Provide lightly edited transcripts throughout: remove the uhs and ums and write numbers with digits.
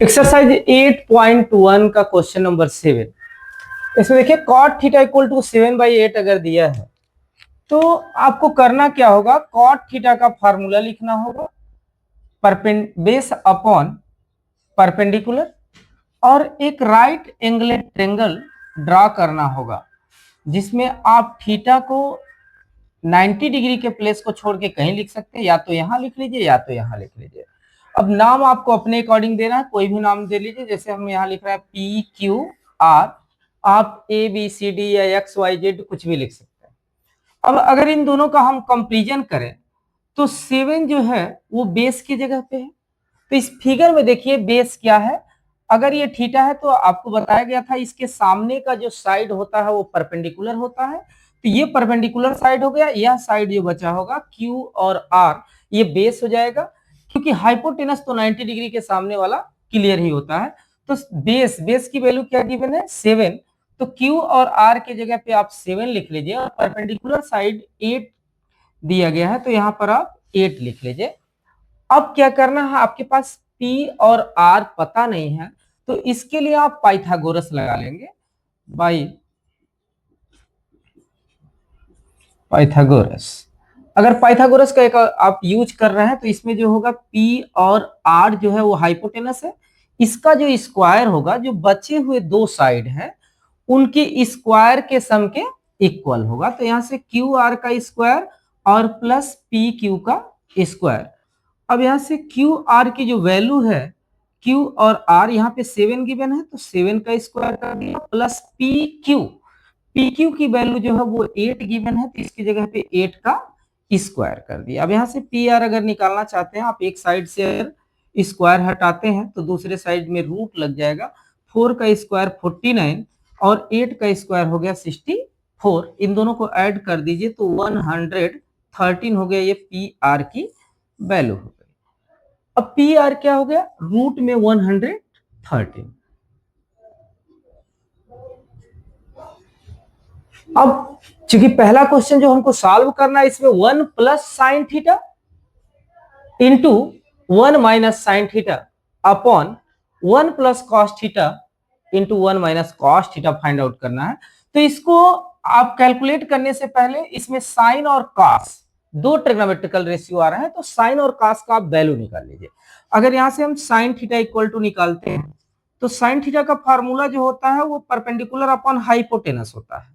Exercise 8.1 का question number 7। इसमें देखिए cot थीटा इक्वल टू 7/8 अगर दिया है तो आपको करना क्या होगा, cot थीटा का फार्मूला लिखना होगा बेस अपॉन परपेंडिकुलर और एक राइट एंगल ट्रायंगल ड्रा करना होगा जिसमें आप थीटा को 90 डिग्री के प्लेस को छोड़ के कहीं लिख सकते हैं, या तो यहां लिख लीजिए या तो यहां लिख लीजिए। अब नाम आपको अपने अकॉर्डिंग देना है, कोई भी नाम दे लीजिए। जैसे हम यहाँ लिख रहे हैं पी क्यू आर, आप ए बी सी डी या एक्स वाई जेड कुछ भी लिख सकते हैं। अब अगर इन दोनों का हम कंपेरिजन करें तो 7 जो है वो बेस की जगह पे है। तो इस फिगर में देखिए बेस क्या है, अगर ये थीटा है तो आपको बताया गया था इसके सामने का जो साइड होता है वो परपेंडिकुलर होता है, तो ये परपेंडिकुलर साइड हो गया। यह साइड जो बचा होगा क्यू और आर ये बेस हो जाएगा, क्योंकि हाइपोटेनस तो 90 डिग्री के सामने वाला क्लियर ही होता है। तो बेस की वैल्यू क्या गिवन है 7, तो क्यू और आर के जगह पे आप 7 लिख लीजिए और परपेंडिकुलर साइड 8 दिया गया है तो यहां पर आप 8 लिख लीजिए। अब क्या करना है, आपके पास P और R पता नहीं है तो इसके लिए आप पाइथागोरस लगा लेंगे। पाइथागोरस अगर पाइथागोरस का एक आप यूज कर रहे हैं तो इसमें जो होगा P और R जो है वो हाइपोटेनस है, इसका जो स्क्वायर होगा जो बचे हुए दो साइड है उनके स्क्वायर के सम के इक्वल होगा। तो यहां से क्यू आर का स्क्वायर और प्लस पी क्यू का स्क्वायर। अब यहां से क्यू आर की जो वैल्यू है, क्यू और आर यहाँ पे 7 गिवन है तो 7 का स्क्वायर कर दिया प्लस पी क्यू की वैल्यू जो है वो 8 गिवन है तो इसकी जगह पे 8 का स्क्वायर कर दिया। अब यहाँ से पी आर अगर निकालना चाहते हैं आप एक साइड से अगर स्क्वायर हटाते हैं तो दूसरे साइड में रूट लग जाएगा। 4 का स्क्वायर 49 और 8 का स्क्वायर हो गया 64। इन दोनों को ऐड कर दीजिए तो 113 हो गया, ये पी आर की वैल्यू हो गई। अब पी आर क्या हो गया, रूट में 113। अब चूंकि पहला क्वेश्चन जो हमको सॉल्व करना है इसमें 1 plus sine theta into 1 minus sine theta upon 1 plus cos theta into 1 minus cos theta find out करना है। तो इसको आप कैलकुलेट करने से पहले इसमें साइन और कॉस दो ट्रिग्नोमेट्रिकल रेशियो आ रहा है तो साइन और कॉस का आप वैल्यू निकाल लीजिए। अगर यहां से हम साइन थीटा इक्वल टू निकालते हैं तो साइन थीटा का फार्मूला जो होता है वो परपेंडिकुलर अपॉन हाइपोटेनस होता है।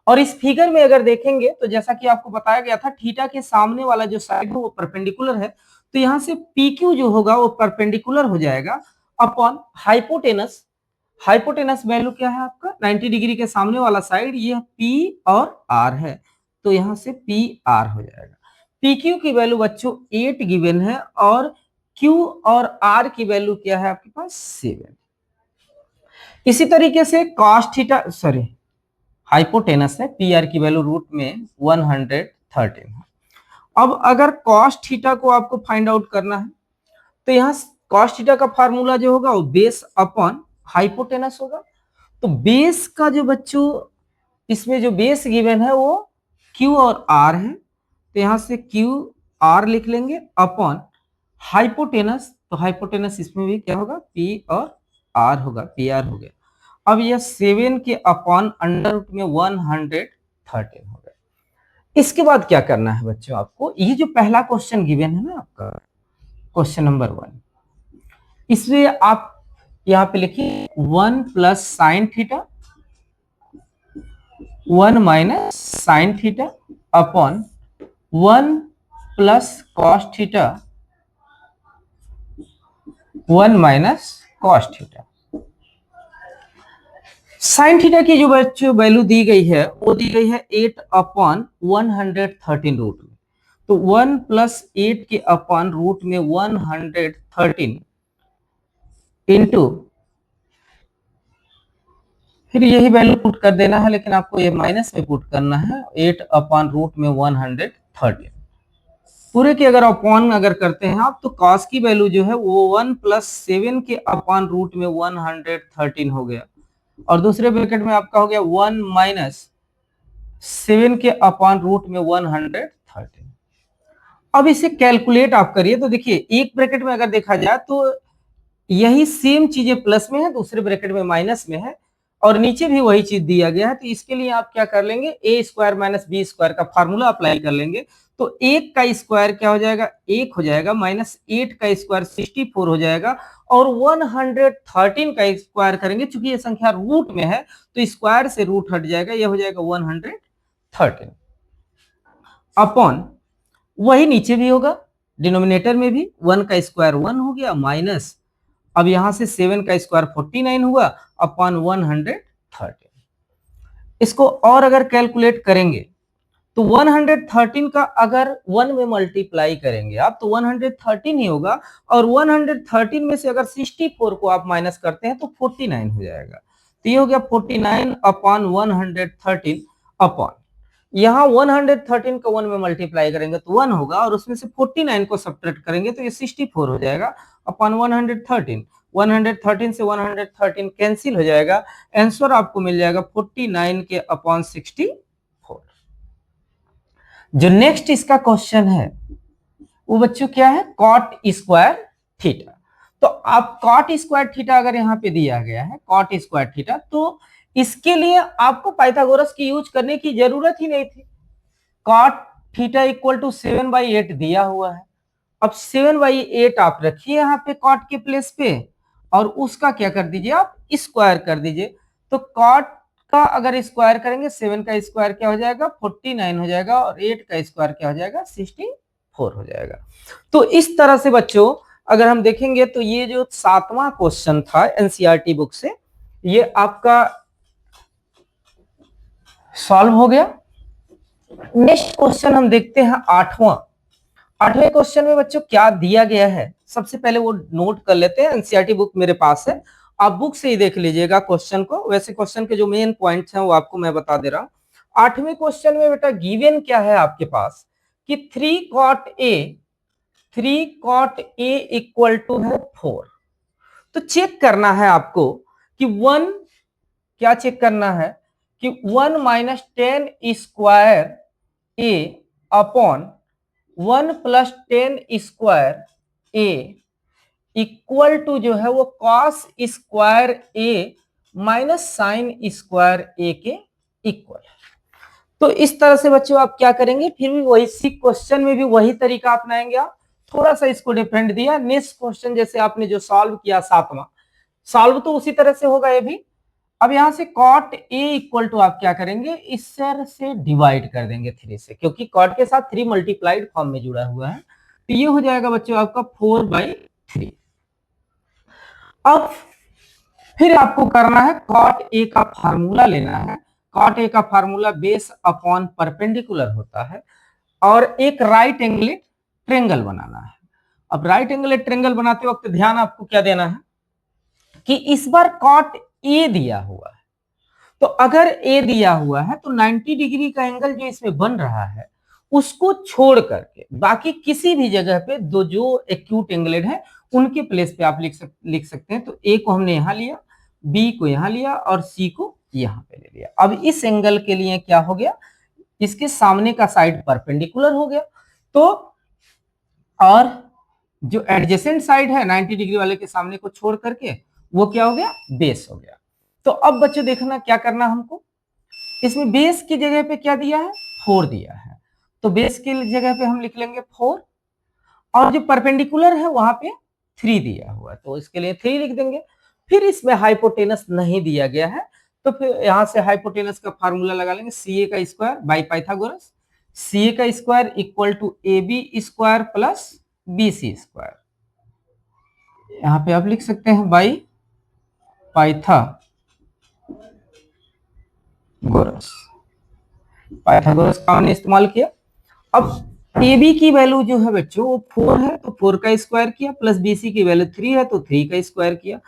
और इस फिगर में अगर देखेंगे तो जैसा कि आपको बताया गया था थीटा के सामने वाला जो साइड है वो परपेंडिकुलर है, तो यहां से PQ जो होगा वो परपेंडिकुलर हो जाएगा अपॉन हाइपोटेनस। हाइपोटेनस वैल्यू क्या है आपका 90 डिग्री के सामने वाला साइड, ये P और R है तो यहां से PR हो जाएगा। PQ की वैल्यू बच्चों 8 गिवन है और Q और R की वैल्यू क्या है आपके पास 7। इसी तरीके से cos थीटा सॉरी हाइपोटेनस है, पी आर की वैल्यू रूट में 113 है। अब अगर कॉस थीटा को आपको फाइंड आउट करना है तो यहाँ कॉस थीटा का फार्मूला जो होगा वो बेस अपॉन हाइपोटेनस होगा। तो बेस का जो बच्चों इसमें जो बेस गिवन है वो क्यू और आर है तो यहां से क्यू आर लिख लेंगे अपॉन हाइपोटेनस, तो हाइपोटेनस इसमें भी क्या होगा पी और आर होगा, पी आर हो गया। अब यह 7 के अपॉन अंडर रूट में 113 हो गया। इसके बाद क्या करना है बच्चों, आपको ये जो पहला क्वेश्चन गिवन है ना आपका क्वेश्चन नंबर 1, इसलिए आप यहाँ पे लिखिए 1 plus sine theta 1 minus sine theta upon 1 plus cos theta 1 minus cos theta. Sine theta की जो बच्चों वैल्यू दी गई है वो दी गई है 8 अपॉन 113 रूट में, तो 1 प्लस 8 के अपॉन रूट में 113 इंटू फिर यही वैल्यू पुट कर देना है, लेकिन आपको ये माइनस में पुट करना है 8 अपॉन रूट में 113 पूरे के अगर अपॉन अगर करते हैं आप तो कॉस की वैल्यू जो है वो 1 प्लस 7 के अपॉन रूट में 113 हो गया और दूसरे ब्रैकेट में आपका हो गया 1 माइनस 7 के अपॉन रूट में 113। अब इसे कैलकुलेट आप करिए तो देखिए एक ब्रैकेट में अगर देखा जाए तो यही सेम चीजें प्लस में है, दूसरे ब्रैकेट में माइनस में है, और नीचे भी वही चीज दिया गया है। तो इसके लिए आप क्या कर लेंगे, ए स्क्वायर माइनस बी स्क्वायर का फॉर्मूला अप्लाई कर लेंगे। तो एक का स्क्वायर क्या हो जाएगा, एक हो जाएगा, माइनस 8 का स्क्वायर 64 हो जाएगा, और 113 का स्क्वायर करेंगे, चूंकि ये संख्या रूट में है तो स्क्वायर से रूट हट जाएगा, ये हो जाएगा 113 अपॉन, वही नीचे भी होगा, डिनोमिनेटर में भी 1 का स्क्वायर 1 हो गया, माइनस अब यहां से 7 का स्क्वायर 49 हुआ अपॉन 113। इसको और अगर कैलकुलेट करेंगे तो 113 का अगर 1 में मल्टीप्लाई करेंगे आप तो 113 ही होगा, और 113 में से अगर 64 को आप माइनस करते हैं तो 49 हो जाएगा। तो ये हो गया 49 अपॉन 113 अपॉन, यहाँ 113 को 1 में मल्टीप्लाई करेंगे तो 1 होगा, और उसमें से 49 को सब्ट्रैक्ट करेंगे तो ये 64 हो जाएगा अपॉन 113। 113 से 113 कैंसिल हो जाएगा, आंसर आपको मिल जाएगा 49 के अपॉन 64। जो नेक्स्ट इसका क्वेश्चन है वो बच्चों क्या है, कॉट स्क्वायर थीटा। तो आप कॉट स्क्वायर थीटा अगर यहाँ पे दिया गया है कॉट स्क्वायर थीटा, तो इसके लिए आपको पाइथागोरस की यूज करने की जरूरत ही नहीं थी। कॉट थीटा इक्वल टू 7/8 दिया हुआ है। अब 7/8 आप रखिए यहाँ पे कॉट के प्लेस पे, और उसका क्या कर दीजिए आप, स्क्वायर कर दीजिए। तो कॉट का अगर स्क्वायर करेंगे, 7 का स्क्वायर क्या हो जाएगा 49 हो जाएगा, और 8 का स्क्वायर क्या हो जाएगा 64 हो जाएगा। तो इस तरह से बच्चों अगर हम देखेंगे तो ये जो 7वां क्वेश्चन था एनसीईआरटी बुक से, ये आपका सॉल्व हो गया। नेक्स्ट क्वेश्चन हम देखते हैं 8वें क्वेश्चन में बच्चों क्या दिया गया है, सबसे पहले वो नोट कर लेते हैं। एनसीईआरटी बुक मेरे पास है, आप बुक से ही देख लीजिएगा क्वेश्चन को। वैसे क्वेश्चन के जो मेन पॉइंट्स हैं वो आपको मैं बता दे रहा हूं। 8वें क्वेश्चन में बेटा गिवन क्या है आपके पास कि 3 cot a इक्वल टू है 4। तो चेक करना है आपको कि 1, क्या चेक करना है कि 1 minus 10 square a upon 1 plus 10 square a equal to जो है वो cos square a minus sine square a के इक्वल। तो इस तरह से बच्चों आप क्या करेंगे, फिर भी वही सी क्वेश्चन में भी वही तरीका अपनाएंगे आप, थोड़ा सा इसको डिफरेंट दिया। नेक्स्ट क्वेश्चन जैसे आपने जो सॉल्व किया 7वां, सॉल्व तो उसी तरह से होगा ये भी। अब यहां से कॉट ए इक्वल टू आप क्या करेंगे, इस से डिवाइड कर देंगे 3 से, क्योंकि कॉट के साथ 3 मल्टीप्लाइड फॉर्म में जुड़ा हुआ है। तो ये हो जाएगा बच्चों आपका 4/3। अब फिर आपको करना है कॉट ए का फार्मूला लेना है। कॉट ए का फार्मूला बेस अपॉन परपेंडिकुलर होता है, और एक राइट एंगलेट ट्रेंगल बनाना है। अब राइट एंगलेट ट्रेंगल बनाते वक्त ध्यान आपको क्या देना है कि इस बार कॉट ए दिया हुआ है, तो अगर ए दिया हुआ है तो 90 डिग्री का एंगल जो इसमें बन रहा है उसको छोड़ करके बाकी किसी भी जगह पे दो जो एक्यूट एंगलेट है उनके प्लेस पे आप लिख सकते हैं। तो ए को हमने यहां लिया, बी को यहां लिया, और सी को यहां पे ले लिया। अब इस एंगल के लिए क्या हो गया, इसके सामने का साइड परपेंडिकुलर हो गया, तो और जो एडजेसेंट साइड है 90 डिग्री वाले के सामने को छोड़ करके वो क्या हो गया, बेस हो गया। तो अब बच्चों देखना क्या करना हमको, इसमें बेस की जगह पे क्या दिया है 4 दिया है, तो बेस की जगह पे हम लिख लेंगे 4, और जो परपेंडिकुलर है वहां पे 3 दिया हुआ है तो इसके लिए 3 लिख देंगे। फिर इसमें हाइपोटेनस नहीं दिया गया है, तो फिर यहां से हाइपोटेनस का फार्मूला लगा लेंगे, सी ए का square by Pythagoras, C A का square equal to A B square plus B C square. यहाँ पे आप लिख सकते हैं बाई पाइथागोरस, पाइथागोरस का हमने इस्तेमाल किया। अब ए बी की वैल्यू जो है बच्चों वो 4 है तो 4 का स्क्वायर किया, प्लस बी सी की वैल्यू 3 है तो 3 का स्क्वायर किया।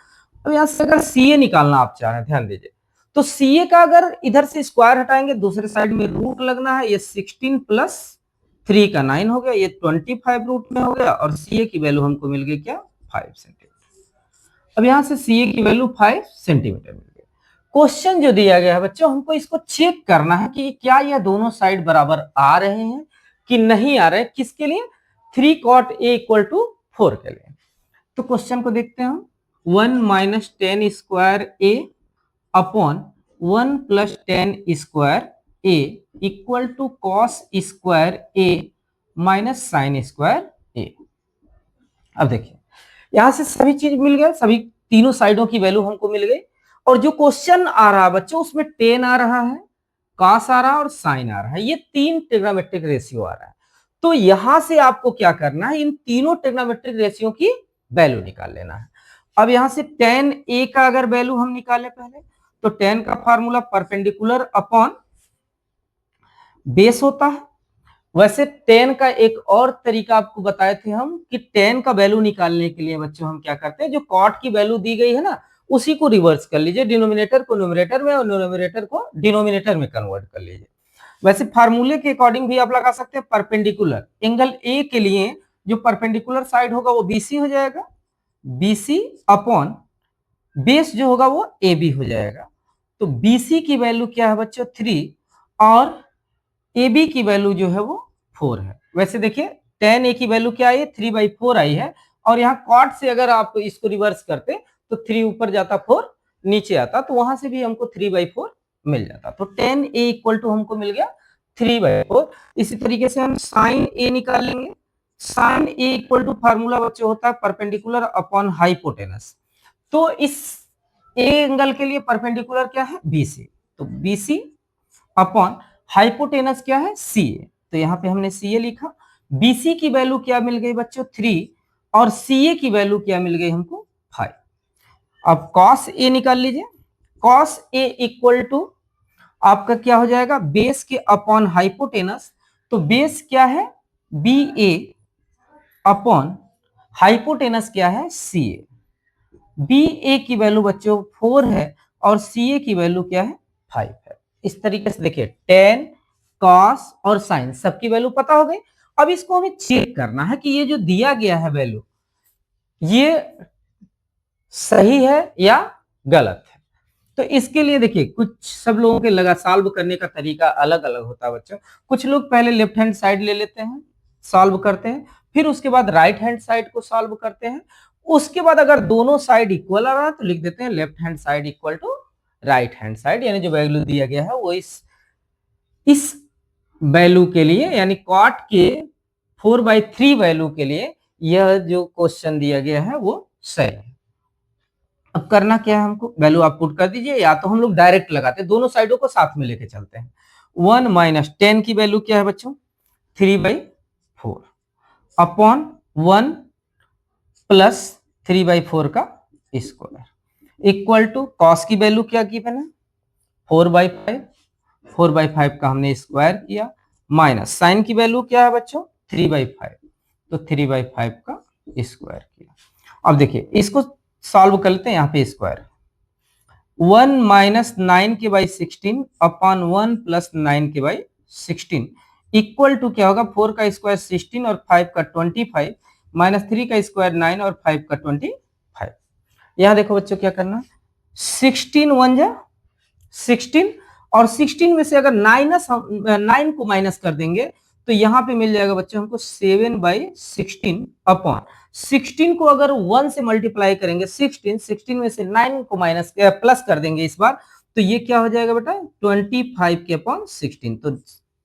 अब यहाँ से अगर सी ए निकालना आप चाह रहे हैं, ध्यान दीजिए, तो सी ए का अगर इधर से स्क्वायर हटाएंगे दूसरे साइड में रूट लगना है, ये 16 प्लस 3 का 9 हो गया, ये 25 रूट में हो गया, और सी ए की वैल्यू हमको मिल गई क्या 5 सेंटीमीटर। अब यहां से सी ए की वैल्यू 5 सेंटीमीटर मिल गई। क्वेश्चन जो दिया गया है बच्चों हमको इसको चेक करना है कि क्या यह दोनों साइड बराबर आ रहे हैं कि नहीं आ रहे, किसके लिए 3 cot a इक्वल टू 4 के लिए। तो क्वेश्चन को देखते हैं हम। 1 minus tan square A upon 1 plus tan square A equal to cos square A minus sine square A. अब देखिए यहां से सभी चीज मिल गया, सभी तीनों साइडों की वैल्यू हमको मिल गई। और जो क्वेश्चन आ रहा है बच्चों उसमें टेन आ रहा है, कॉस आ रहा है और साइन आ रहा है, ये तीन ट्रिग्नोमेट्रिक रेशियो आ रहा है। तो यहां से आपको क्या करना है, इन तीनों ट्रिग्नोमेट्रिक रेशियो की वैल्यू निकाल लेना है। अब यहां से टेन ए का अगर वैल्यू हम निकाले पहले, तो टेन का फॉर्मूला परपेंडिकुलर अपॉन बेस होता है। वैसे टेन का एक और तरीका आपको बताए थे हम कि टेन का वैल्यू निकालने के लिए बच्चों हम क्या करते हैं, जो कॉट की वैल्यू दी गई है ना उसी को रिवर्स कर लीजिए, डिनोमिनेटर को न्यूमरेटर में और न्यूमरेटर को डिनोमिनेटर में कन्वर्ट कर लीजिए। वैसे फार्मूले के अकॉर्डिंग भी आप लगा सकते हैं, परपेंडिकुलर एंगल ए के लिए जो परपेंडिकुलर साइड होगा वो बीसी हो जाएगा, बीसी अपॉन बेस जो होगा वो ए बी हो जाएगा। तो बीसी की वैल्यू क्या है बच्चों 3 और ए बी की वैल्यू जो है वो 4 है। वैसे देखिए टेन ए की वैल्यू क्या आई है 3/4 आई है, और यहाँ कॉट से अगर आप इसको रिवर्स करते तो 3 ऊपर जाता 4 नीचे आता, तो वहां से भी हमको 3/4 मिल जाता। तो टेन ए इक्वल टू हमको मिल गया 3/4। इसी तरीके से हम साइन ए निकालेंगे। Sine A equal to formula बच्चे होता है परपेंडिकुलर अपॉन हाइपोटेनस। तो इस ए एंगल के लिए परपेंडिकुलर क्या है बीसी, तो बीसी अपॉन हाइपोटेनस क्या है सी ए, तो यहां पे हमने सी ए लिखा। बीसी की वैल्यू क्या मिल गई बच्चों 3 और सी ए की वैल्यू क्या मिल गई हमको 5। अब कॉस ए निकाल लीजिए। कॉस ए इक्वल टू आपका क्या हो जाएगा बेस के अपॉन हाइपोटेनस, तो बेस क्या है बी ए अपॉन हाइपोटेनस क्या है सी ए। बी ए की वैल्यू बच्चों 4 है और सी ए की वैल्यू क्या है 5 है। इस तरीके से देखिए टेन कॉस और साइन सबकी वैल्यू पता हो गई। अब इसको हमें चेक करना है कि ये जो दिया गया है वैल्यू ये सही है या गलत है। तो इसके लिए देखिए कुछ सब लोगों के लगा सॉल्व करने का तरीका अलग अलग होता है बच्चों। कुछ लोग पहले लेफ्ट हैंड साइड ले लेते हैं, सॉल्व करते हैं, फिर उसके बाद राइट हैंड साइड को सॉल्व करते हैं। उसके बाद अगर दोनों साइड इक्वल आ रहा है तो लिख देते हैं left hand side equal to right hand side, यानी जो वैल्यू दिया गया है वो इस वैल्यू के लिए यानी कॉट के 4/3 वैल्यू के लिए यह जो क्वेश्चन दिया गया है वो सही है। अब करना क्या है, हमको वैल्यू आप पुट कर दीजिए, या तो हम लोग डायरेक्ट लगाते हैं, दोनों साइडों को साथ में लेके चलते हैं। 1 माइनस टेन की वैल्यू क्या है बच्चों 3/4 अपॉन 1 प्लस 3/4 का स्क्वायर इक्वल टू कॉस की वैल्यू क्या की मैंने 4/5, 4/5 का हमने स्क्वायर किया, माइनस साइन की वैल्यू क्या है बच्चों 3/5, तो 3/5 का स्क्वायर किया। अब देखिए इसको सॉल्व कर लेते हैं, यहाँ पे स्क्वायर 1 माइनस 9 के बाई 16 अपॉन 1 प्लस 9 के बाई 16 इक्वल टू क्या होगा 4 का स्क्वायर 16 और 5 का 25 माइनस 3 का स्क्वायर 9 और 5 का 25। यहां देखो बच्चों क्या करना 16 1 जा 16 और 16 में से अगर 9 को माइनस कर देंगे तो यहां पे मिल जाएगा बच्चों हमको 7/16 अपॉन 16 को अगर 1 से मल्टीप्लाई करेंगे 16 में से 9 को माइनस प्लस कर देंगे इस बार, तो ये क्या हो जाएगा बेटा 25 के अपॉन 16। तो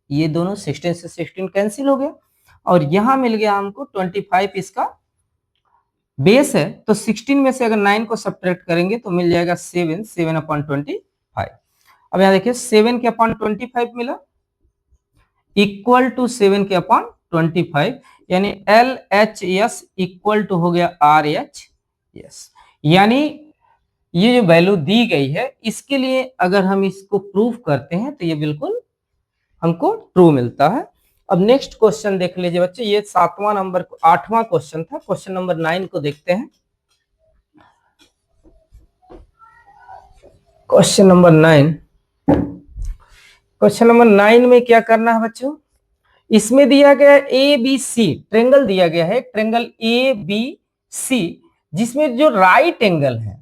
ये दोनों 16 से 16 कैंसिल हो गया और यहां मिल गया हमको 25 इसका बेस है, तो 16 में से अगर 9 को सब्ट्रैक्ट करेंगे तो मिल जाएगा 7/25। अब यहां देखिए 7 के अपॉन 25 मिला इक्वल टू 7 के अपॉन 25, यानी LHS इक्वल टू हो गया RHS। यानी ये जो वैल्यू दी गई है इसके लिए अगर हम इसको प्रूव करते हैं तो ये बिल्कुल हमको ट्रू मिलता है। अब नेक्स्ट क्वेश्चन देख लीजिए बच्चे, ये 7वां नंबर 8वां क्वेश्चन था। क्वेश्चन नंबर 9 को देखते हैं। क्वेश्चन नंबर 9, क्वेश्चन नंबर 9 में क्या करना है बच्चों, इसमें दिया गया है ABC ट्रेंगल दिया गया है, ट्रेंगल ABC जिसमें जो राइट एंगल है,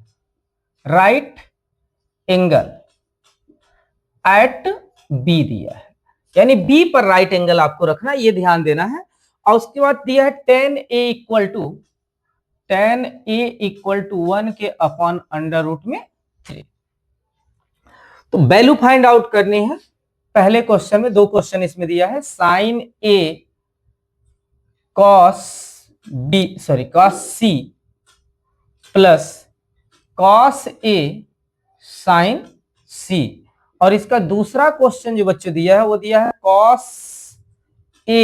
राइट एंगल एट बी दिया है, यानी बी पर राइट एंगल आपको रखना, ये ध्यान देना है। और उसके बाद दिया है tan A equal to tan A equal to 1 के अपॉन अंडर रूट में 3। तो वैल्यू फाइंड आउट करनी है। पहले क्वेश्चन में 2 क्वेश्चन इसमें दिया है, sine A cos C plus cos A sin C, और इसका दूसरा क्वेश्चन जो बच्चों दिया है वो दिया है cos A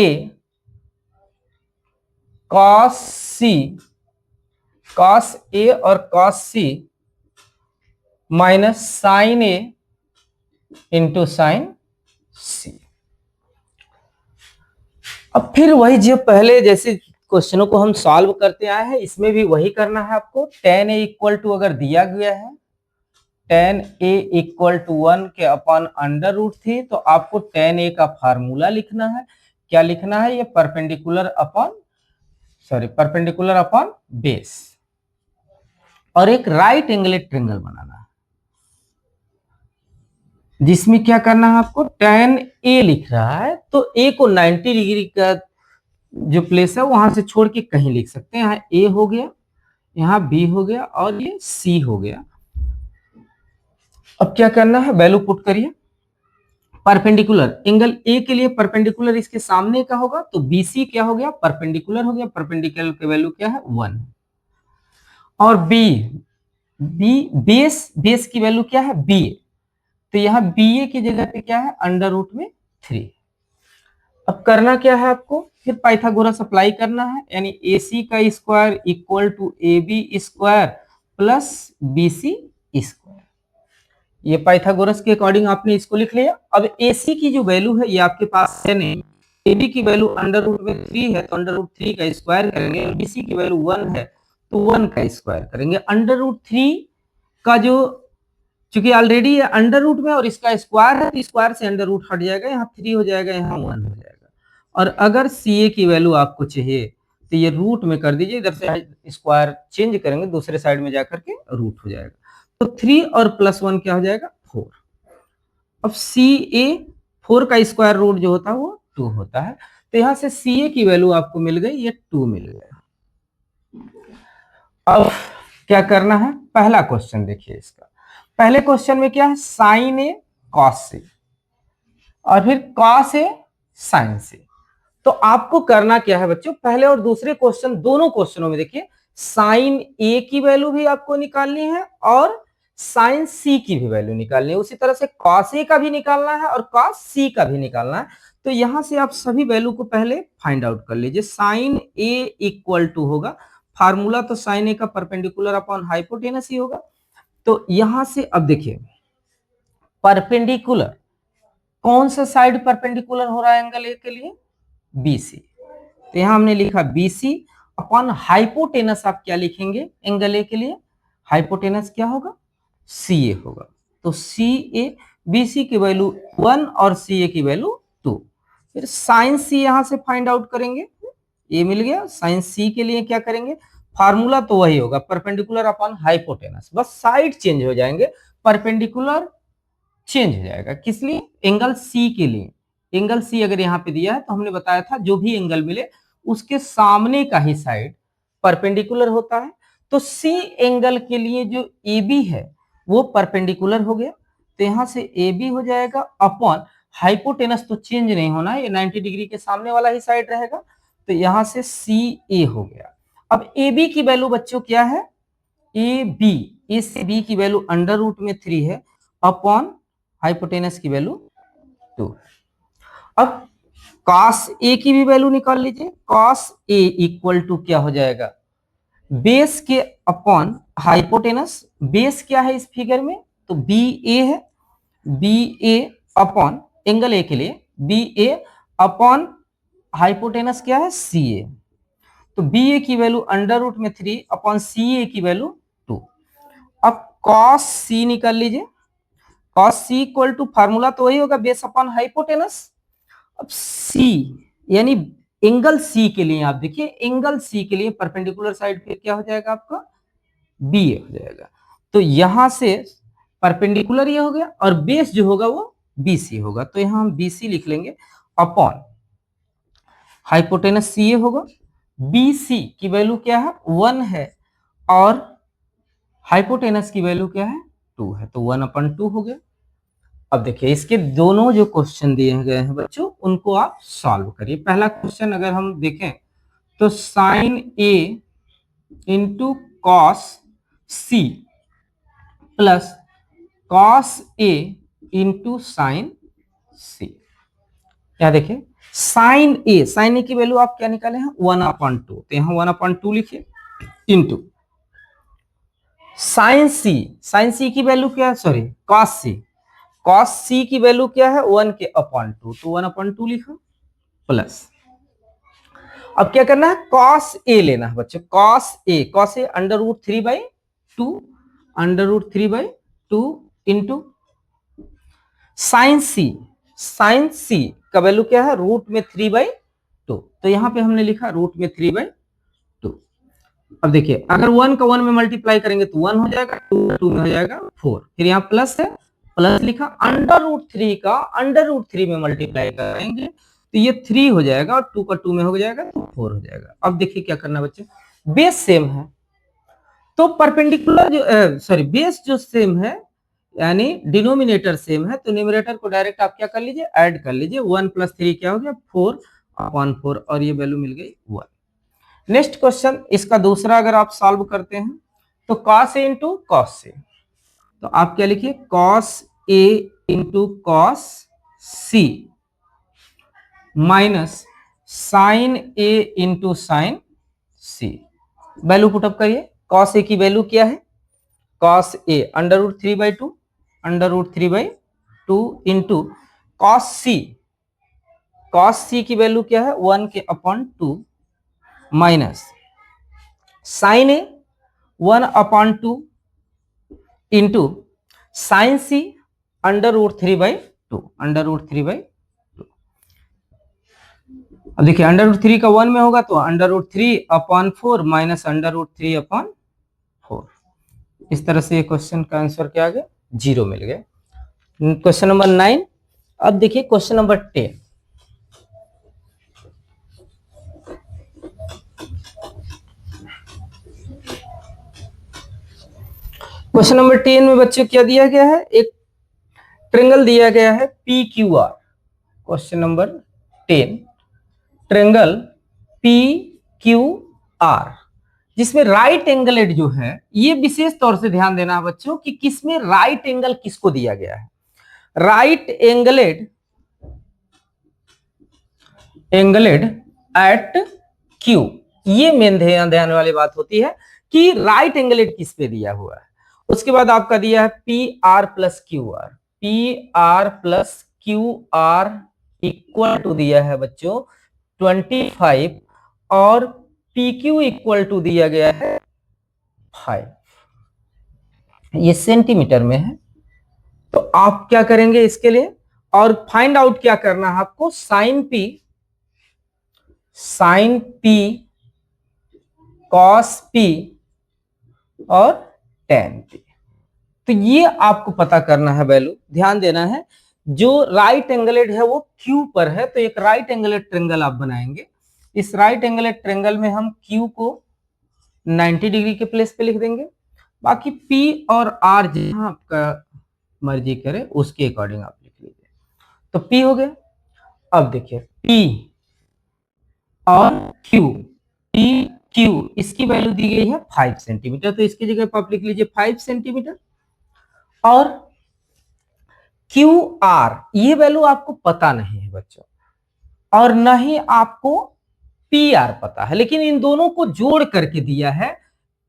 और cos C minus sin A into sin C। अब फिर वही जो पहले जैसे क्वेश्चनों को हम सॉल्व करते आए हैं, इसमें भी वही करना है आपको। tan A इक्वल टू अगर दिया गया है tan A इक्वल टू 1 के अपॉन अंडर रूट 3, तो आपको tan A का फार्मूला लिखना है। क्या लिखना है? ये परपेंडिकुलर अपॉन बेस, और एक राइट एंगलेट ट्रायंगल बनाना है, जिसमें क्या करना है आपको, tan A लिख रहा है तो A को 90 डिग्री का जो प्लेस है वहां से छोड़ के कहीं लिख सकते हैं। यहाँ A हो गया, यहाँ B हो गया, और ये C हो गया। अब क्या करना है, वैल्यू पुट करिए। परपेंडिकुलर एंगल A के लिए परपेंडिकुलर इसके सामने का होगा, तो BC क्या हो गया, परपेंडिकुलर हो गया। परपेंडिकुलर की वैल्यू क्या है, 1। और बेस की वैल्यू क्या है, BA, तो यहाँ BA की जगह पे क्या है, अंडर रूट में 3। अब करना क्या है आपको, फिर पाइथागोरस अप्लाई करना है, यानी AC का square equal to AB square plus BC square. ये पाइथागोरस के अकॉर्डिंग आपने इसको लिख लिया। अब AC की जो वैल्यू है ये आपके पास है नहीं, AB की वैल्यू अंडर रूट में 3 है, तो अंडर रूट 3 का स्क्वायर करेंगे। BC की वैल्यू 1 है, तो 1 का स्क्वायर करेंगे। अंडर रूट 3 का जो, चूंकि ऑलरेडी अंडर रूट में और इसका स्क्वायर है, तो स्क्वायर से अंडर रूट हट जाएगा, यहाँ 3 हो जाएगा, यहाँ 1 हो जाएगा। और अगर CA की वैल्यू आपको चाहिए तो ये रूट में कर दीजिए, इधर से स्क्वायर चेंज करेंगे, दूसरे साइड में जाकर के रूट हो जाएगा। तो 3 और प्लस 1 क्या हो जाएगा, 4। अब CA 4 का स्क्वायर रूट जो होता है वो 2 होता है, तो यहां से CA की वैल्यू आपको मिल गई, ये 2 मिल गया। अब क्या करना है, पहला क्वेश्चन देखिए इसका। पहले क्वेश्चन में क्या है, साइन A कॉस C और फिर कॉस A साइन C। तो आपको करना क्या है बच्चों, पहले और दूसरे क्वेश्चन, दोनों क्वेश्चनों में देखिए साइन A की वैल्यू भी आपको निकालनी है और साइन C की भी वैल्यू निकालनी है। उसी तरह से cos A का भी निकालना है और cos C का भी निकालना है। तो यहां से आप सभी वैल्यू को पहले फाइंड आउट कर लीजिए। साइन A इक्वल टू होगा, फार्मूला तो साइन A का परपेंडिकुलर अपॉन हाइपोटेनस ही होगा। तो यहां से अब देखिए परपेंडिकुलर, कौन सा साइड परपेंडिकुलर हो रहा है एंगल A के लिए, BC। तो यहां हमने लिखा BC अपॉन हाइपोटेनस, आप क्या लिखेंगे एंगल A के लिए, हाइपोटेनस क्या होगा, CA होगा। तो CA, BC की वैल्यू 1 और CA की वैल्यू 2। फिर साइन C यहां से फाइंड आउट करेंगे, ये मिल गया। साइन C के लिए क्या करेंगे, फार्मूला तो वही होगा, परपेंडिकुलर अपॉन हाइपोटेनस, बस साइड चेंज हो जाएंगे, परपेंडिकुलर चेंज हो जाएगा। किस लिए, एंगल C के लिए। एंगल C अगर यहाँ पे दिया है तो हमने बताया था जो भी एंगल मिले उसके सामने का ही साइड परपेंडिकुलर होता है। तो C एंगल के लिए जो AB है वो परपेंडिकुलर हो गया, तो यहां से AB हो जाएगा अपॉन हाइपोटेनस, तो चेंज नहीं होना है, ये 90 डिग्री के सामने वाला ही साइड रहेगा, तो यहां से CA हो गया। अब AB की वैल्यू बच्चों क्या है, AB, A से B की वैल्यू अंडर रूट में 3 है अपॉन हाइपोटेनस की वैल्यू 2। अब cos A की भी वैल्यू निकाल लीजिए। cos A इक्वल टू क्या हो जाएगा, बेस के अपॉन हाइपोटेनस। बेस क्या है इस फिगर में, तो BA है, BA अपॉन एंगल A के लिए BA अपॉन हाइपोटेनस क्या है, CA। तो BA की वैल्यू अंडर रूट में 3 अपॉन CA की वैल्यू 2। अब cos C निकाल लीजिए। cos C equal to, formula तो वही होगा, बेस अपॉन हाइपोटेनस। अब C यानी एंगल C के लिए आप देखिए, एंगल C के लिए परपेंडिकुलर साइड पे क्या हो जाएगा आपका, BA हो जाएगा। तो यहां से परपेंडिकुलर ये हो गया और बेस जो होगा वो BC होगा, तो यहां हम BC लिख लेंगे अपॉन हाइपोटेनस CA होगा। BC की वैल्यू क्या है, 1 है, और हाइपोटेनस की वैल्यू क्या है 2 है, तो 1/2 हो गया। अब देखिए इसके दोनों जो क्वेश्चन दिए गए हैं बच्चों उनको आप सॉल्व करिए। पहला क्वेश्चन अगर हम देखें तो sine A into cos C plus cos A into sine C. क्या देखिए साइन ए की वैल्यू आप क्या निकाले हैं 1/2, तो यहां 1/2 लिखिए इंटू साइन सी की वैल्यू क्या है, सॉरी कॉस सी की वैल्यू क्या है 1/2, तो 1/2 लिखा प्लस अब क्या करना है कॉस ए लेना है बच्चों, कॉस ए √3/2 √3/2 इंटू साइन सी का वैल्यू क्या है √3/2, तो यहां पे हमने लिखा √3/2। अब देखिए अगर 1 का 1 में मल्टीप्लाई करेंगे तो 1 हो जाएगा, 2 का 2 में हो जाएगा 4, फिर यहाँ प्लस है, प्लस लिखा √3 का √3 में मल्टीप्लाई करेंगे तो ये 3 हो जाएगा और 2 का 2 में हो जाएगा तो 4 हो जाएगा। अब देखिए क्या करना बच्चे, बेस सेम है तो परपेंडिकुलर जो सॉरी बेस जो सेम है यानी डिनोमिनेटर सेम है तो न्यूमरेटर को डायरेक्ट आप क्या कर लीजिए ऐड कर लीजिए। 1 + 3 क्या हो गया 4/4 और ये वैल्यू मिल गई 1। नेक्स्ट क्वेश्चन इसका दूसरा अगर आप सॉल्व करते हैं तो cos a इंटू कॉस से, तो आप क्या लिखिए cos a into cos C minus sine a into sine C. Value put up करिए, cos a की वैल्यू क्या है cos a √3/2 into cos C की वैल्यू क्या है 1/2 minus sine A 1/2 into sine C √3/2 अब देखिए √3 का 1 में होगा तो √3/4 माइनस √3/4। इस तरह से ये क्वेश्चन का आंसर क्या आ गया 0 मिल गया। Question number 9। अब देखिए क्वेश्चन नंबर 10। क्वेश्चन नंबर 10 में बच्चों क्या दिया गया है, एक ट्रेंगल दिया गया है PQR। Question number 10 triangle PQR जिसमें राइट एंगलेड जो है, ये विशेष तौर से ध्यान देना है बच्चों कि किसमें राइट एंगल किसको दिया गया है। राइट एंगलेड एट Q, ये मेन ध्यान देने वाली बात होती है कि राइट एंगलेड किस पे दिया हुआ है। उसके बाद आपका दिया है PR plus Q R equal to दिया है बच्चों 25 और PQ इक्वल टू दिया गया है 5, ये सेंटीमीटर में है। तो आप क्या करेंगे इसके लिए और फाइंड आउट क्या करना है आपको साइन P कॉस P और tan P। तो ये आपको पता करना है, वैल्यू ध्यान देना है। जो राइट एंगलेड है वो Q पर है तो एक राइट एंगलेड ट्रेंगल आप बनाएंगे। इस राइट एंगलेड ट्रेंगल में हम Q को 90 डिग्री के प्लेस पे लिख देंगे, बाकी P और R जहां आपका मर्जी करे उसके अकॉर्डिंग आप लिख लीजिए। तो P हो गया। अब देखिए P और Q इसकी वैल्यू दी गई है 5 सेंटीमीटर, तो इसकी जगह पर आप लिख लीजिए 5 सेंटीमीटर। और QR ये वैल्यू आपको पता नहीं है बच्चों, और न ही आपको PR पता है, लेकिन इन दोनों को जोड़ करके दिया है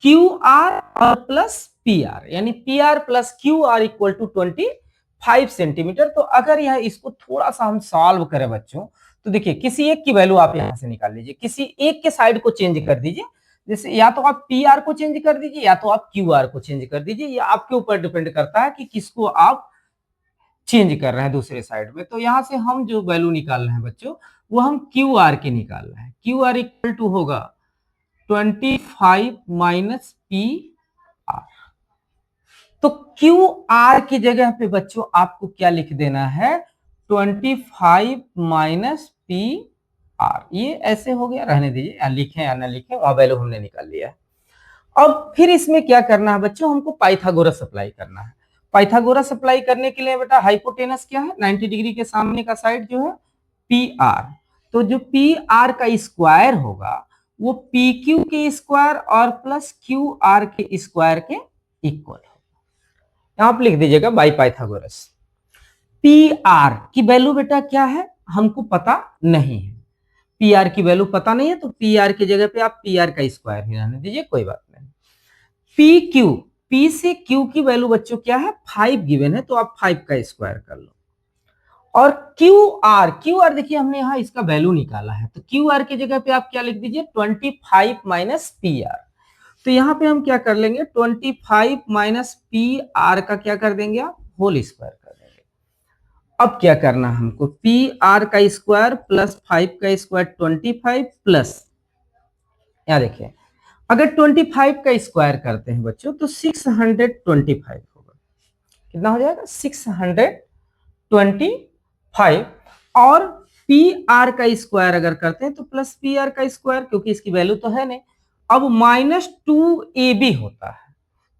QR और प्लस PR, यानी PR plus QR equal to 25 centimetre. तो अगर यह इसको थोड़ा सा हम सॉल्व करें बच्चों तो देखिए किसी एक की वैल्यू आप यहां से निकाल लीजिए, किसी एक के साइड को चेंज कर दीजिए, जैसे या तो आप PR को चेंज कर दीजिए या तो आप QR को चेंज कर दीजिए, ये आपके ऊपर डिपेंड करता है कि किसको आप चेंज कर रहे हैं दूसरे साइड में। तो यहां से हम जो वैल्यू निकाल रहे हैं बच्चों वो हम QR के निकाल रहे हैं। QR इक्वल टू होगा 25 माइनस PR। तो QR की जगह पे बच्चों आपको क्या लिख देना है 25 माइनस PR। ये ऐसे हो गया, रहने दीजिए, लिखें या ना लिखें, वहां वैल्यू हमने निकाल लिया है। अब फिर इसमें क्या करना है बच्चों, हमको पाइथागोरस अप्लाई करना है। पाइथागोरस अप्लाई करने के लिए बेटा हाइपोटेनस क्या है, 90 डिग्री के सामने का साइड जो है पी आर। तो जो पी आर का स्क्वायर होगा वो पी क्यू के स्क्वायर और प्लस क्यू आर के स्क्वायर के इक्वल होगा। आप लिख दीजिएगा बाई पाइथागोरस। पी आर की वैल्यू बेटा क्या है हमको पता नहीं है, पी आर की वैल्यू पता नहीं है, तो पी आर की जगह पे आप पी आर का स्क्वायर ही रहने दीजिए, कोई बात नहीं। पी क्यू, पी से क्यू की वैल्यू बच्चों क्या है 5 गिवन है, तो आप 5 का स्क्वायर कर लो। और क्यू आर, क्यू आर देखिए हमने यहाँ इसका वैल्यू निकाला है, तो क्यू आर की जगह पे आप क्या लिख दीजिए 25 माइनस पी आर। तो यहाँ पे हम क्या कर लेंगे 25 माइनस पी आर का क्या कर देंगे आप होल स्क्वायर कर देंगे। अब क्या करना है हमको, पी आर का स्क्वायर प्लस 5 का स्क्वायर 25 प्लस, यहाँ देखिए अगर 25 का स्क्वायर करते हैं बच्चों तो 625 होगा। कितना हो जाएगा 625। और पी आर का स्क्वायर अगर करते हैं तो प्लस पी आर का स्क्वायर, क्योंकि इसकी वैल्यू तो है नहीं। अब माइनस 2ab होता है,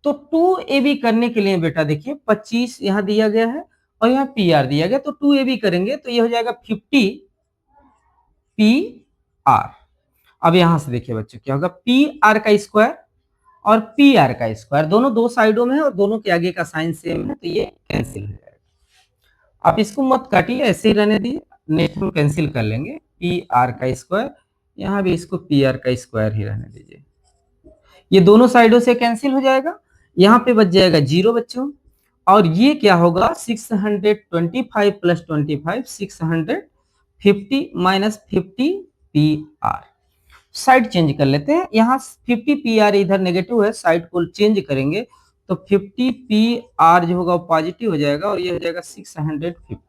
तो 2ab करने के लिए बेटा देखिए 25 यहां दिया गया है और यहाँ पी आर दिया गया, तो 2ab करेंगे तो ये हो जाएगा 50 पी आर। अब यहां से देखिए बच्चों क्या होगा, पी आर का स्क्वायर और पी आर का स्क्वायर दोनों दो साइडों में है और दोनों के आगे का साइन सेम है, तो ये कैंसिल हो जाएगा। आप इसको मत काटिए, ऐसे ही रहने दीजिए, नेक्स्ट में कैंसिल कर लेंगे पी आर का स्क्वायर, यहां भी इसको पी आर का स्क्वायर ही रहने दीजिए, ये दोनों साइडों से कैंसिल हो जाएगा, यहाँ पे बच जाएगा 0 बच्चों। और ये क्या होगा 625 plus 25 650 minus 50 P R. Side change कर लेते हैं, यहाँ 50 पी आर इधर नेगेटिव है, साइड को चेंज करेंगे तो 50 पी आर जो होगा पॉजिटिव हो जाएगा और ये हो जाएगा 650।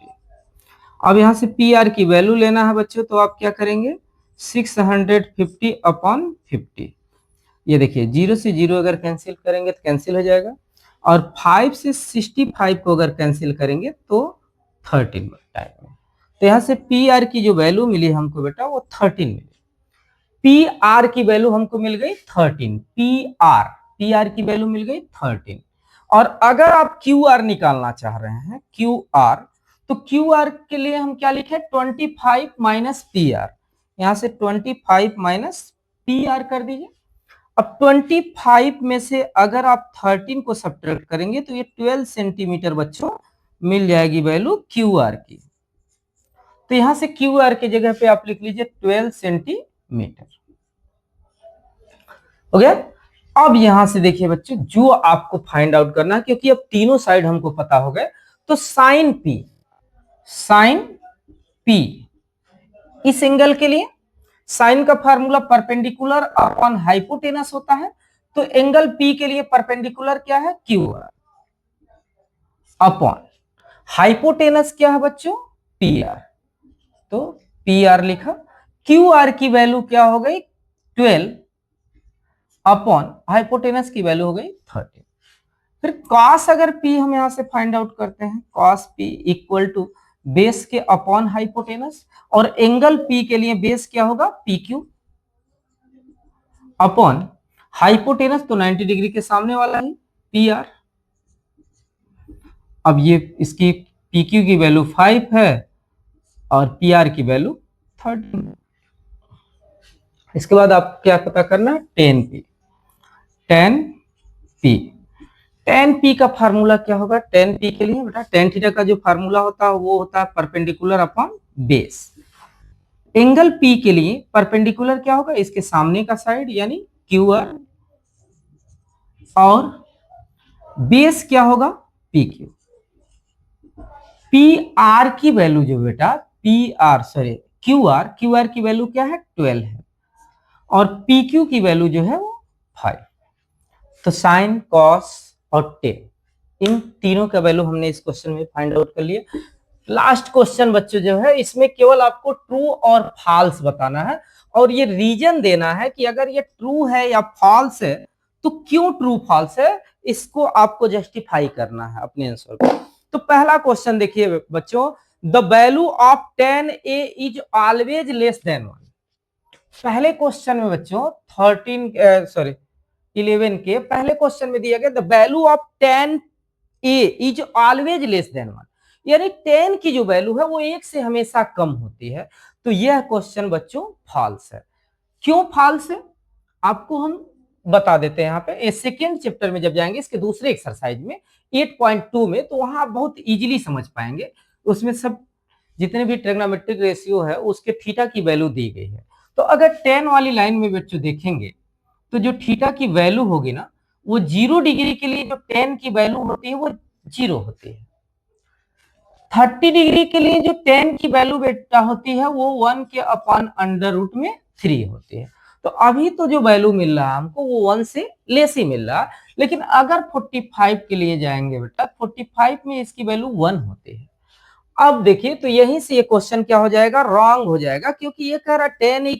अब यहाँ से पी आर की वैल्यू लेना है बच्चों, तो आप क्या करेंगे 650 अपॉन 50, ये देखिए 0 से 0 अगर कैंसिल करेंगे तो कैंसिल हो जाएगा, और 5 से 65 को अगर कैंसिल करेंगे तो 13 टाइम में। तो यहाँ से पी आर की जो वैल्यू मिली हमको बेटा वो 13 मिली। पी आर की वैल्यू हमको मिल गई 13, पी आर की वैल्यू मिल गई 13। और अगर आप क्यू आर निकालना चाह रहे हैं क्यू आर, तो क्यू आर के लिए हम क्या लिखे 25 माइनस पी आर, यहां से 25 माइनस पी आर कर दीजिए। अब 25 में से अगर आप 13 को सब्ट्रैक्ट करेंगे तो ये 12 सेंटीमीटर बच्चों मिल जाएगी वैल्यू क्यू आर की। तो यहां से क्यू आर की जगह पे आप लिख लीजिए 12 सेंटीमीटर। ओके, अब यहां से देखिए बच्चों जो आपको फाइंड आउट करना है, क्योंकि अब तीनों साइड हमको पता हो गए, तो साइन पी इस एंगल के लिए साइन का फार्मूला परपेंडिकुलर अपॉन हाइपोटेनस होता है, तो एंगल पी के लिए परपेंडिकुलर क्या है क्यू आर अपॉन हाइपोटेनस क्या है बच्चों पी आर, तो पी आर लिखा, क्यू आर की वैल्यू क्या हो गई 12 अपॉन हाइपोटेनस की वैल्यू हो गई 13। फिर कॉस अगर पी हम यहां से फाइंड आउट करते हैं, cos P equal to base के अपॉन हाइपोटेनस, और एंगल पी के लिए बेस क्या होगा पी क्यू अपॉन हाइपोटेनस, तो 90 डिग्री के सामने वाला है पी आर। अब ये इसकी पी क्यू की वैल्यू 5 है और पी आर की वैल्यू 13। इसके बाद आप क्या पता करना है 10 पी। 10p का फार्मूला क्या होगा 10p के लिए बेटा, tan थीटा का जो फार्मूला होता है वो होता है perpendicular upon base. Angle p के लिए परपेंडिकुलर क्या होगा इसके सामने का साइड यानी क्यू आर, और बेस क्या होगा पी क्यू। पी आर की वैल्यू जो बेटा क्यू आर की वैल्यू क्या है 12 है, और पी क्यू की वैल्यू जो है वो 5। तो साइन कॉस और टेन इन तीनों का वैल्यू हमने इस क्वेश्चन में फाइंड आउट कर लिया। लास्ट क्वेश्चन बच्चों जो है इसमें केवल आपको ट्रू और फॉल्स बताना है, और ये रीजन देना है कि अगर ये ट्रू है या फॉल्स है तो क्यों ट्रू फॉल्स है, इसको आपको जस्टिफाई करना है अपने आंसर को। तो पहला क्वेश्चन देखिए बच्चों, the value of tan a is always less than 1। पहले क्वेश्चन में बच्चों 13 11 के पहले क्वेश्चन में दिया गया the value of tan a is always less than 1, यानी tan की जो वैल्यू है वो 1 से हमेशा कम होती है। तो यह क्वेश्चन बच्चों फॉल्स है। क्यों फॉल्स है आपको हम बता देते हैं। यहाँ पे सेकेंड चैप्टर में जब जाएंगे इसके दूसरे एक्सरसाइज में 8.2 में, तो वहां आप बहुत इजीली समझ पाएंगे। उसमें सब जितने भी ट्रिग्नोमेट्रिक रेशियो है उसके थीटा की वैल्यू दी गई है। तो अगर tan वाली लाइन में बच्चों देखेंगे तो जो थीटा की वैल्यू होगी ना वो 0 डिग्री के लिए जो tan की वैल्यू होती है वो 0 होती है। 30 डिग्री के लिए जो tan की वैल्यू बेटा होती है वो 1 के अपॉन अंडर रूट में 3 होती है। तो अभी तो जो वैल्यू मिल रहा है हमको वो 1 से लेस ही मिल रहा है, लेकिन अगर 45 के लिए जाएंगे बेटा 45 में इसकी वैल्यू 1 होती है। अब देखिए तो यहीं से ये क्वेश्चन क्या हो जाएगा, रॉन्ग हो जाएगा, क्योंकि ये कह रहा tan e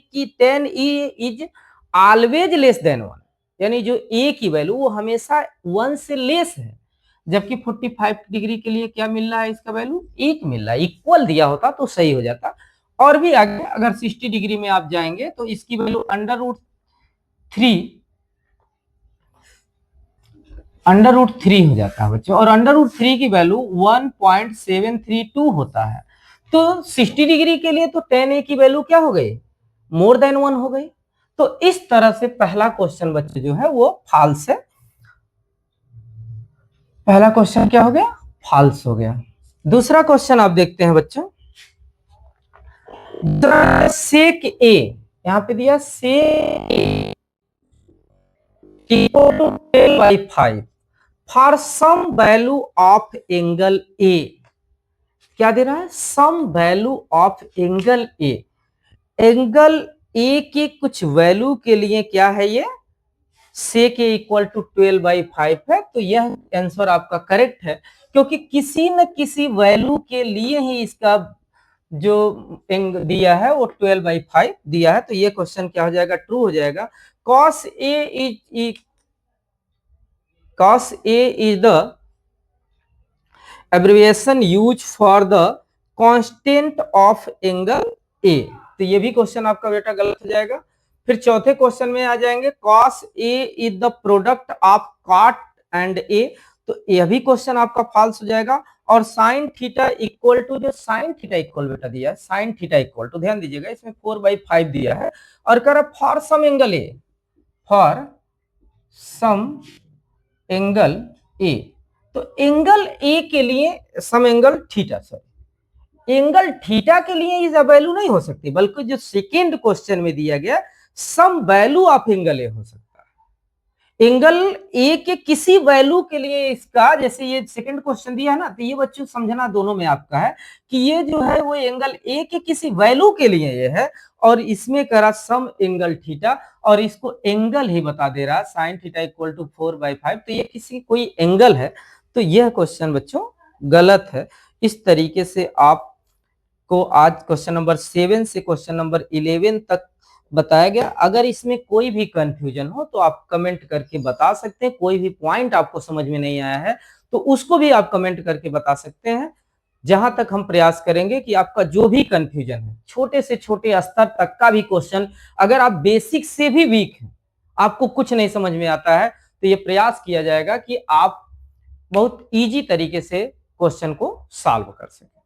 is always less than 1, यानी जो a की वैल्यू वो हमेशा 1 से लेस है, जबकि 45 डिग्री के लिए क्या मिल रहा है, इसका वैल्यू 1 मिल रहा है। इक्वल दिया होता तो सही हो जाता। और भी आगे अगर 60 डिग्री में आप जाएंगे तो इसकी वैल्यू अंडर रूट 3 हो जाता है बच्चों, और अंडर रूट 3 की वैल्यू 1.732 होता है। तो 60 डिग्री के लिए तो tan a की वैल्यू क्या हो गई, मोर देन 1 हो गई। तो इस तरह से पहला क्वेश्चन बच्चे जो है वो फॉल्स है। पहला क्वेश्चन क्या हो गया, फॉल्स हो गया। दूसरा क्वेश्चन आप देखते हैं बच्चों, सेक ए, यहां पे दिया sec equal to 12/5 for some value of angle A. क्या दे रहा है, some value of angle A. Angle A की कुछ वैल्यू के लिए क्या है ये, सेक ए इक्वल टू 12/5 है। तो यह आंसर आपका करेक्ट है, क्योंकि किसी न किसी वैल्यू के लिए ही इसका जो एंग दिया है वो 12/5 दिया है। तो ये क्वेश्चन क्या हो जाएगा, ट्रू हो जाएगा। cos A is the abbreviation used for the constant of angle A। तो ये भी क्वेश्चन आपका बेटा गलत हो जाएगा। फिर चौथे क्वेश्चन में आ जाएंगे, cos A is the product of cot and A। तो यह भी क्वेश्चन आपका फॉल्स हो जाएगा। और साइन थीटा इक्वल टू, जो साइन थीटा इक्वल बेटा दिया है, साइन थीटा इक्वल टू, ध्यान दीजिएगा इसमें 4/5 दिया है और कह रहा for some angle A, for some angle A. तो एंगल ए के लिए some angle theta, sorry angle theta के लिए इस वैल्यू नहीं हो सकती, बल्कि जो सेकेंड क्वेश्चन में दिया गया some value of angle A हो सकता है। एंगल ए के किसी वैल्यू के लिए इसका, जैसे ये सेकंड क्वेश्चन दिया है ना, तो ये बच्चों समझना दोनों में आपका है कि ये जो है वो एंगल ए के किसी वैल्यू के लिए ये है, और इसमें करा सम एंगल थीटा, और इसको एंगल ही बता दे रहा साइन थीटा इक्वल टू 4/5। तो ये किसी कोई एंगल है। तो यह क्वेश्चन बच्चों गलत है। इस तरीके से आपको आज क्वेश्चन नंबर 7 से क्वेश्चन नंबर 11 तक बताया गया। अगर इसमें कोई भी कंफ्यूजन हो तो आप कमेंट करके बता सकते हैं। कोई भी पॉइंट आपको समझ में नहीं आया है तो उसको भी आप कमेंट करके बता सकते हैं। जहां तक हम प्रयास करेंगे कि आपका जो भी कंफ्यूजन है, छोटे से छोटे स्तर तक का भी क्वेश्चन, अगर आप बेसिक से भी वीक हैं, आपको कुछ नहीं समझ में आता है, तो ये प्रयास किया जाएगा कि आप बहुत इजी तरीके से क्वेश्चन को सॉल्व कर सकें।